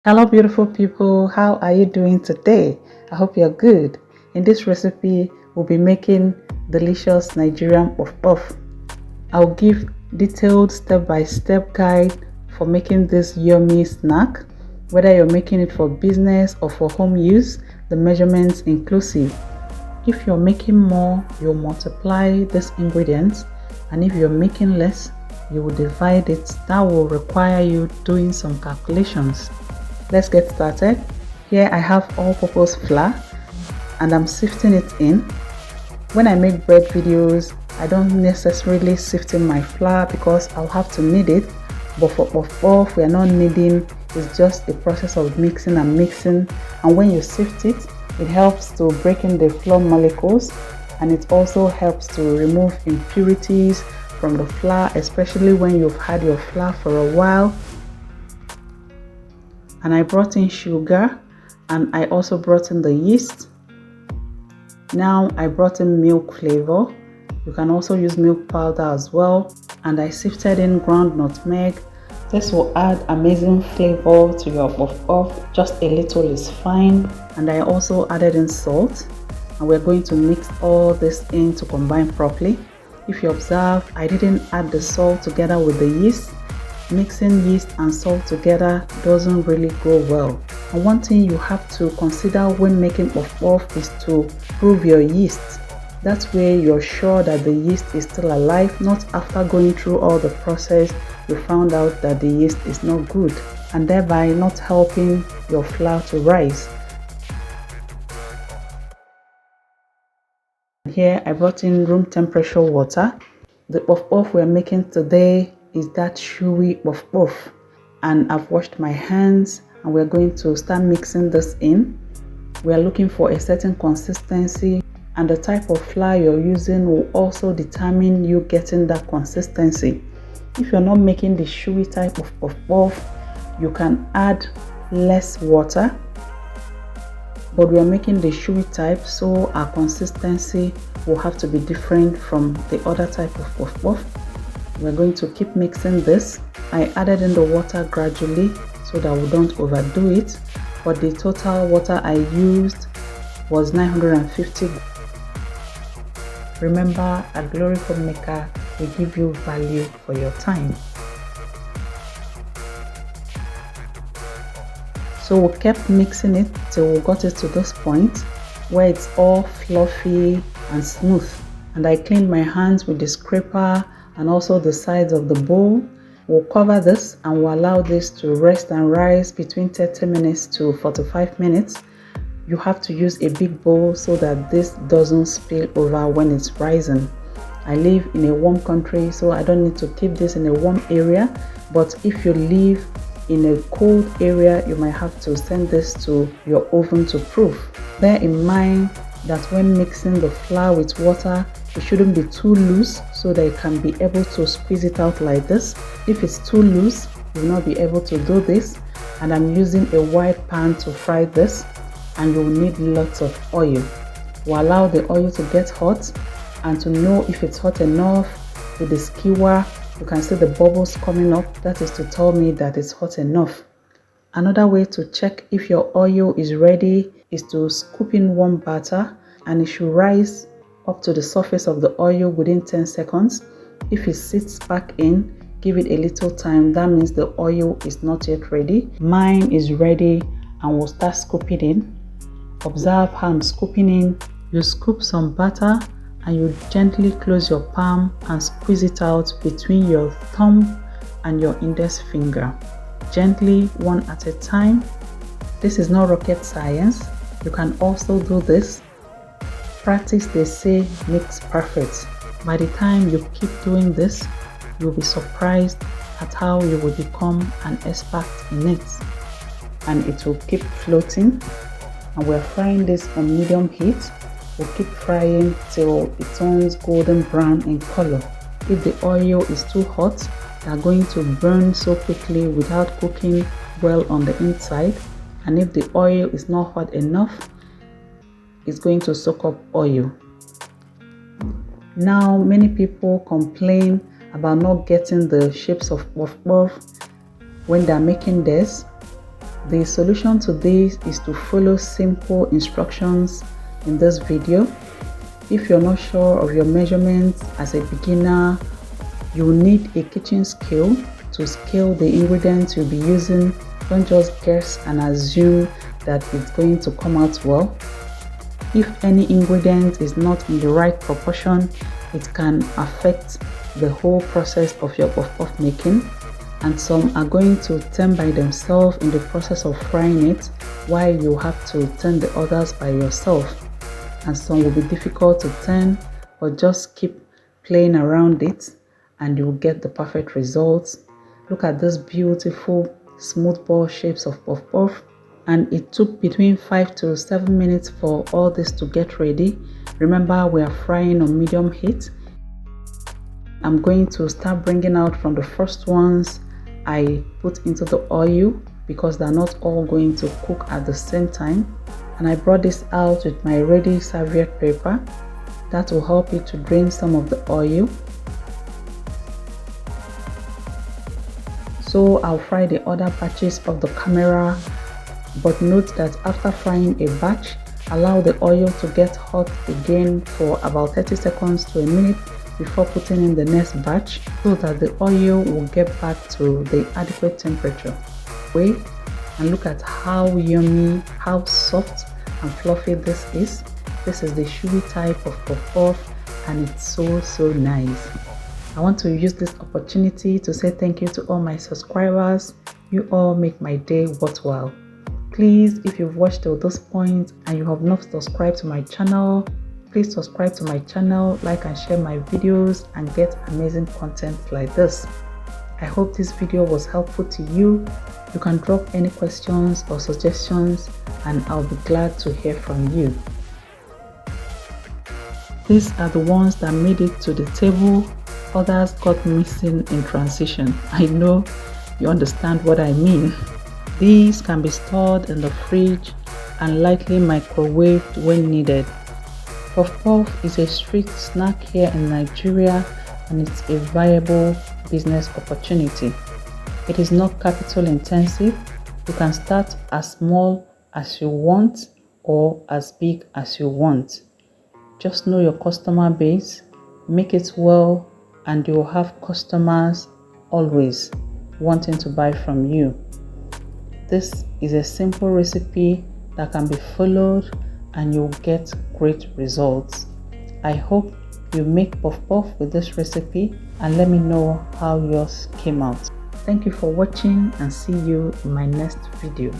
Hello beautiful people, how are you doing today? I hope you're good. In this recipe, we'll be making delicious Nigerian puff. I'll give detailed step-by-step guide for making this yummy snack. Whether you're making it for business or for home use, the measurements inclusive. If you're making more, you'll multiply these ingredients, and if you're making less, you will divide it. That will require you doing some calculations. Let's get started. Here I have all-purpose flour and I'm sifting it in. When I make bread videos, I don't necessarily sift in my flour because I'll have to knead it, but for puff we are not kneading. It's just a process of mixing and mixing, and when you sift it, it helps to break in the flour molecules, and it also helps to remove impurities from the flour, especially when you've had your flour for a while. And I brought in sugar, and I also brought in the yeast. Now I brought in milk flavor. You can also use milk powder as well, and I sifted in ground nutmeg. This will add amazing flavor to your puff. Just a little is fine. And I also added in salt, and we're going to mix all this in to combine properly. If you observe, I didn't add the salt together with the yeast. Mixing yeast and salt together doesn't really go well. And one thing you have to consider when making puff is to prove your yeast. That way you're sure that the yeast is still alive, not after going through all the process you found out that the yeast is not good, and thereby not helping your flour to rise. Here I brought in room temperature water. The puff we're making today is that chewy puff, and I've washed my hands, and we're going to start mixing this in. We are looking for a certain consistency, and the type of flour you're using will also determine you getting that consistency. If you're not making the chewy type of puff, you can add less water, but we are making the chewy type, so our consistency will have to be different from the other type of puff. We're going to keep mixing this. I added in the water gradually so that we don't overdo it, but the total water I used was 950. Remember, at Glory Homemaker, we give you value for your time. So we kept mixing it till we got it to this point where it's all fluffy and smooth. And I cleaned my hands with the scraper and also the sides of the bowl. We'll cover this and we'll allow this to rest and rise between 30 minutes to 45 minutes. You have to use a big bowl so that this doesn't spill over when it's rising. I live in a warm country, so I don't need to keep this in a warm area, but if you live in a cold area, you might have to send this to your oven to proof. Bear in mind that when mixing the flour with water, it shouldn't be too loose so that you can be able to squeeze it out like this. If it's too loose, you will not be able to do this. And I'm using a wide pan to fry this, and you'll need lots of oil. We'll allow the oil to get hot, and to know if it's hot enough, with the skewer you can see the bubbles coming up. That is to tell me that it's hot enough. Another way to check if your oil is ready is to scoop in warm butter, and it should rise up to the surface of the oil within 10 seconds. If it sits back in, give it a little time. That means the oil is not yet ready. Mine is ready, and we'll start scooping in. Observe how I'm scooping in. You scoop some butter and you gently close your palm and squeeze it out between your thumb and your index finger. Gently, one at a time. This is not rocket science. You can also do this. Practice, they say, makes perfect. By the time you keep doing this, you'll be surprised at how you will become an expert in it. And it will keep floating. And we're frying this on medium heat. We'll keep frying till it turns golden brown in color. If the oil is too hot, they are going to burn so quickly without cooking well on the inside. And if the oil is not hot enough, it's going to soak up oil. Now, many people complain about not getting the shapes of puff when they're making this. The solution to this is to follow simple instructions in this video. If you're not sure of your measurements as a beginner, you will need a kitchen scale to scale the ingredients you'll be using. Don't just guess and assume that it's going to come out well. If any ingredient is not in the right proportion, it can affect the whole process of your puff making. And some are going to turn by themselves in the process of frying it, while you have to turn the others by yourself. And some will be difficult to turn, but just keep playing around it and you will get the perfect results. Look at this beautiful smooth ball shapes of puff puff, and it took between 5 to 7 minutes for all this to get ready. Remember, we are frying on medium heat. I'm going to start bringing out from the first ones I put into the oil because they're not all going to cook at the same time. And I brought this out with my ready serviette paper. That will help you to drain some of the oil. So I'll fry the other batches of the camera, but note that after frying a batch, allow the oil to get hot again for about 30 seconds to a minute before putting in the next batch, so that the oil will get back to the adequate temperature. Wait, and look at how yummy, how soft and fluffy this is. This is the chewy type of puff puff, and it's so nice. I want to use this opportunity to say thank you to all my subscribers. You all make my day worthwhile. Please, if you've watched till this point and you have not subscribed to my channel, please subscribe to my channel, like and share my videos, and get amazing content like this. I hope this video was helpful to you. You can drop any questions or suggestions and I'll be glad to hear from you. These are the ones that made it to the table. Others got missing in transition. I know you understand what I mean. These can be stored in the fridge and lightly microwaved when needed. Puff puff is a street snack here in Nigeria, and it's a viable business opportunity. It is not capital intensive. You can start as small as you want or as big as you want. Just know your customer base, make it well, and you will have customers always wanting to buy from you. This is a simple recipe that can be followed and you'll get great results. I hope you make puff puff with this recipe and let me know how yours came out. Thank you for watching and see you in my next video.